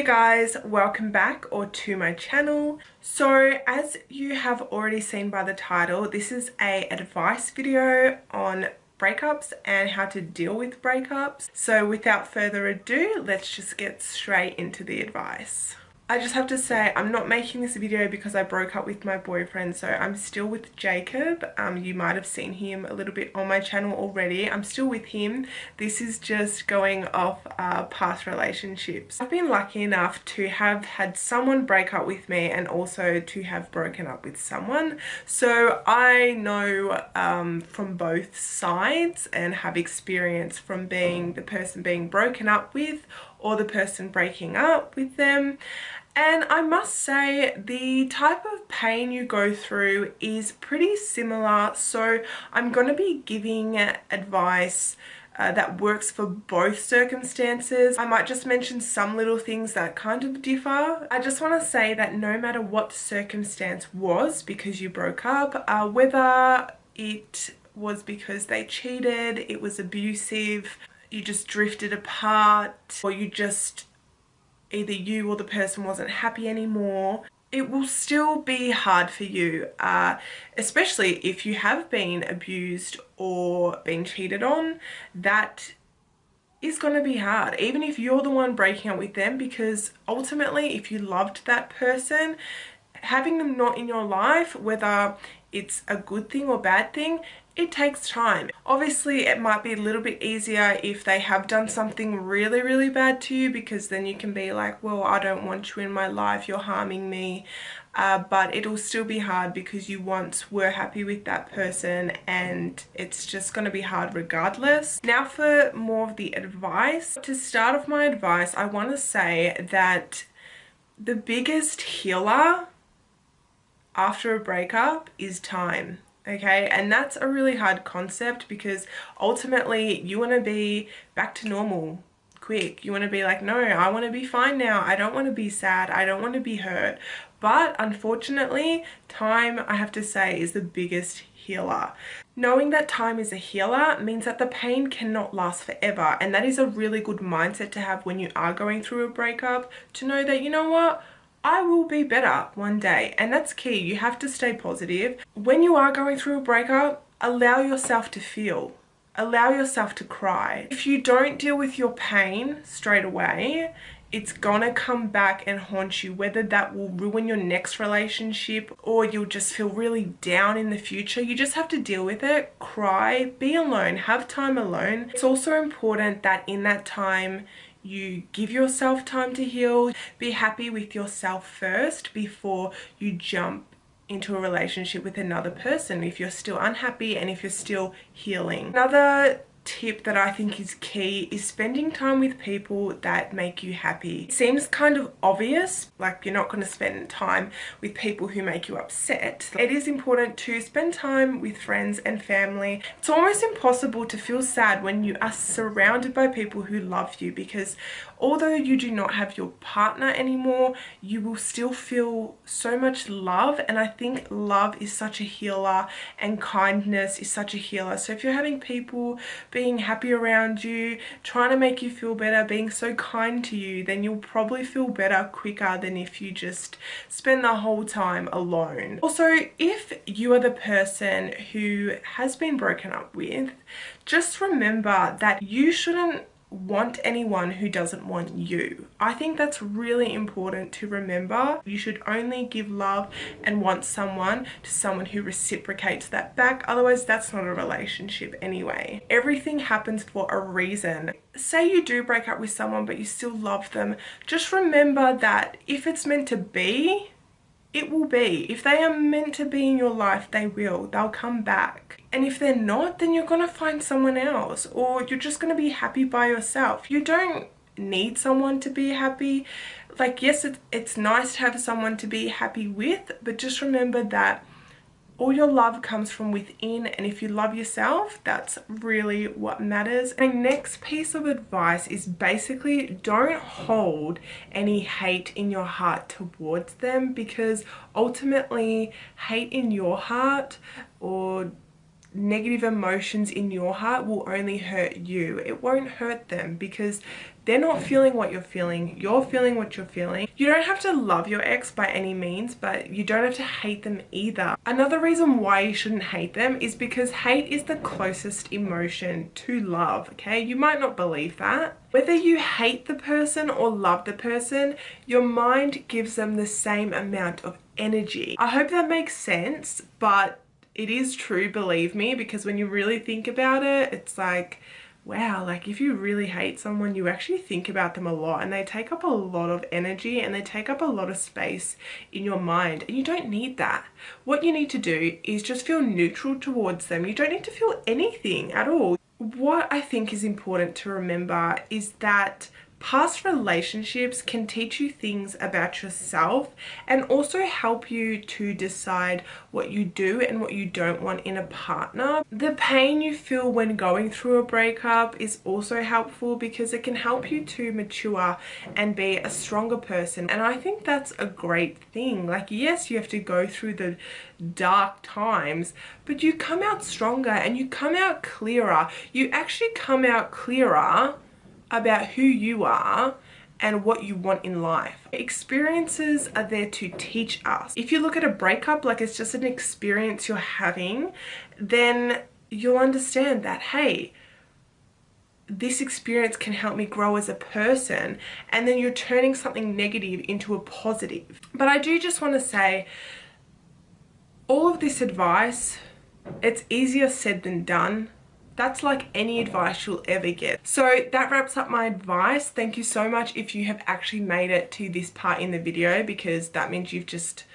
Hey guys, welcome back or to my channel. So as you have already seen by the title, this is a advice video on breakups and how to deal with breakups. So without further ado, let's just get straight into the advice. I just have to say, I'm not making this video because I broke up with my boyfriend, so I'm still with Jacob. You might have seen him a little bit on my channel already. I'm still with him. This is just going off past relationships. I've been lucky enough to have had someone break up with me and also to have broken up with someone. So I know from both sides and have experience from being the person being broken up with or the person breaking up with them. And I must say the type of pain you go through is pretty similar. So I'm going to be giving advice that works for both circumstances. I might just mention some little things that kind of differ. I just want to say that no matter what the circumstance was because you broke up, whether it was because they cheated, it was abusive, you just drifted apart, or either you or the person wasn't happy anymore, it will still be hard for you, especially if you have been abused or been cheated on. That is going to be hard, even if you're the one breaking up with them, because ultimately if you loved that person, having them not in your life, whether it's a good thing or bad thing, it takes time. Obviously it might be a little bit easier if they have done something really bad to you, because then you can be like, well, I don't want you in my life, you're harming me. But it'll still be hard because you once were happy with that person, and it's just going to be hard regardless. Now for more of the advice. To start off my advice, I want to say that the biggest healer after a breakup is time. Okay, and that's a really hard concept because ultimately you want to be back to normal quick. You want to be like, no, I want to be fine now. I don't want to be sad. I don't want to be hurt. But unfortunately, time, I have to say, is the biggest healer. Knowing that time is a healer means that the pain cannot last forever. And that is a really good mindset to have when you are going through a breakup, to know that, you know what? I will be better one day. And that's key. You have to stay positive. When you are going through a breakup, allow yourself to feel. Allow yourself to cry. If you don't deal with your pain straight away, it's gonna come back and haunt you, whether that will ruin your next relationship or you'll just feel really down in the future. You just have to deal with it, cry, be alone, have time alone. It's also important that in that time, you give yourself time to heal. Be happy with yourself first before you jump into a relationship with another person if you're still unhappy and if you're still healing. Another tip that I think is key is spending time with people that make you happy. It seems kind of obvious, like you're not going to spend time with people who make you upset. It is important to spend time with friends and family. It's almost impossible to feel sad when you are surrounded by people who love you, because although you do not have your partner anymore, you will still feel so much love, and I think love is such a healer and kindness is such a healer. So if you're having people being happy around you, trying to make you feel better, being so kind to you, then you'll probably feel better quicker than if you just spend the whole time alone. Also, if you are the person who has been broken up with, just remember that you shouldn't want anyone who doesn't want you. I think that's really important to remember. You should only give love and want someone to someone who reciprocates that back. Otherwise, that's not a relationship anyway. Everything happens for a reason. Say you do break up with someone but you still love them, just remember that if it's meant to be, it will be. If they are meant to be in your life, they will. They'll come back. And if they're not, then you're gonna find someone else, or you're just gonna be happy by yourself. You don't need someone to be happy. Like, yes, it's nice to have someone to be happy with, but just remember that all your love comes from within, and if you love yourself, that's really what matters. My next piece of advice is basically don't hold any hate in your heart towards them, because ultimately hate in your heart or negative emotions in your heart will only hurt you. It won't hurt them because they're not feeling what you're feeling. You're feeling what you're feeling. You don't have to love your ex by any means, but you don't have to hate them either. Another reason why you shouldn't hate them is because hate is the closest emotion to love, okay? You might not believe that. Whether you hate the person or love the person, your mind gives them the same amount of energy. I hope that makes sense, but it is true, believe me, because when you really think about it, it's like, wow, like if you really hate someone, you actually think about them a lot and they take up a lot of energy and they take up a lot of space in your mind, and you don't need that. What you need to do is just feel neutral towards them. You don't need to feel anything at all. What I think is important to remember is that past relationships can teach you things about yourself and also help you to decide what you do and what you don't want in a partner. The pain you feel when going through a breakup is also helpful because it can help you to mature and be a stronger person. And I think that's a great thing. Like, yes, you have to go through the dark times, but you come out stronger and you come out clearer. You actually come out clearer about who you are and what you want in life. Experiences are there to teach us. If you look at a breakup like it's just an experience you're having, then you'll understand that, hey, this experience can help me grow as a person, and then you're turning something negative into a positive. But I do just want to say, all of this advice, it's easier said than done. That's like any advice you'll ever get. So that wraps up my advice. Thank you so much if you have actually made it to this part in the video, because that means you've just,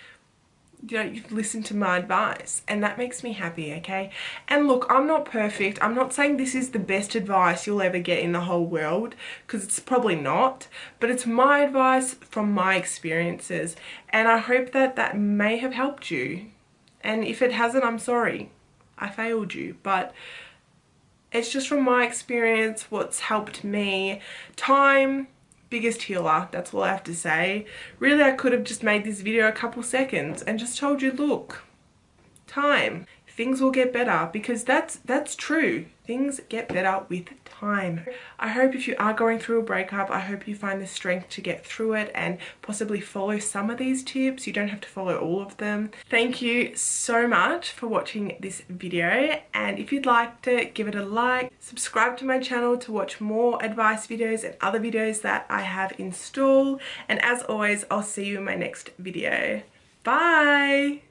you've listened to my advice, and that makes me happy, okay? And look, I'm not perfect. I'm not saying this is the best advice you'll ever get in the whole world, because it's probably not, but it's my advice from my experiences, and I hope that that may have helped you. And if it hasn't, I'm sorry. I failed you, but it's just from my experience, what's helped me. Time, biggest healer, that's all I have to say. Really, I could have just made this video a couple seconds and just told you, look, time, things will get better, because that's true. Things get better with time. I hope if you are going through a breakup, I hope you find the strength to get through it and possibly follow some of these tips. You don't have to follow all of them. Thank you so much for watching this video, and if you'd like to give it a like, subscribe to my channel to watch more advice videos and other videos that I have in store, and as always, I'll see you in my next video. Bye!